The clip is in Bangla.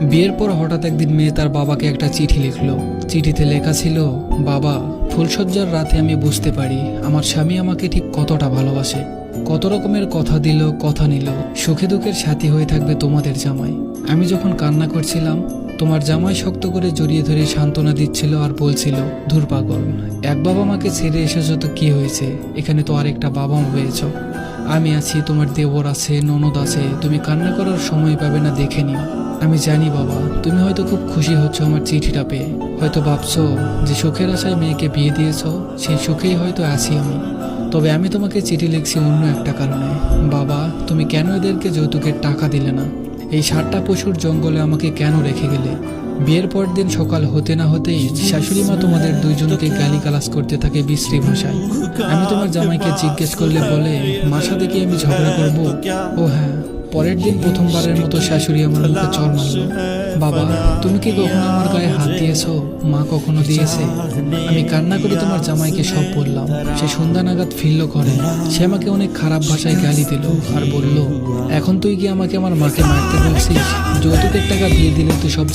বিয়ের পর হঠাৎ একদিন মেয়ে তার বাবাকে একটা চিঠি লিখলো। চিঠিতে লেখা ছিল, বাবা, ফুলশয্যার রাতে আমি বুঝতে পারি আমার স্বামী আমাকে ঠিক কতটা ভালোবাসে। কত রকমের কথা দিল, কথা নিল, সুখে দুঃখের সাথী হয়ে থাকবে তোমাদের জামাই। আমি যখন কান্না করছিলাম, তোমার জামাই শক্ত করে জড়িয়ে ধরে সান্ত্বনা দিচ্ছিল আর বলছিল, ধুর পাগল, এক বাবা মাকে ছেড়ে এসেছো তো কি হয়েছে, এখানে তো আরেকটা বাবা মা হয়েছ। আমি আছি, তোমার দেবর আছে, ননদ আছে, তুমি কান্না করার সময় পাবে না, দেখে নিও। আমি জানি বাবা, তুমি হয়তো খুব খুশি হচ্ছ আমার চিঠিটা পেয়ে, হয়তো ভাবছো যে সুখের আশায় মেয়েকে বিয়ে দিয়েছ, সেই সুখেই হয়তো আছি আমি। তবে আমি তোমাকে চিঠি লিখছি অন্য একটা কারণে। বাবা, তুমি কেন এদেরকে যৌতুকের টাকা দিলে না? এই 7টা পশুর জঙ্গলে আমাকে কেন রেখে গেলে? বিয়ের পর দিন সকাল হতে না হতেই শাশুড়ি মা তোমাদের দুইজনকে গালিগালাজ করতে থাকে বিশ্রী ভাষায়। আমি তোমার জামাইকে জিজ্ঞেস করলে বলে, মার সাথে কি আমি ঝগড়া করব? ও হ্যাঁ, পরের দিন প্রথমবারের মতো শাশুড়ি আমার মুখে চড় মারল। বাবা, তুমি কি কখনো আমার গায়ে হাত দিয়েছো? মা কখনো দিয়েছে? আমি কান্না করে তোমার জামাইকে সব বললাম। সে সন্ধ্যা নাগাদ ফিরল ঘরে। সে আমাকে অনেক খারাপ ভাষায় গালি দিল আর বলল, এখন তুই কি আমাকে আমার মাকে মারতে বলছিস? যৌতুকের টাকা দিয়ে দিলে তুই সব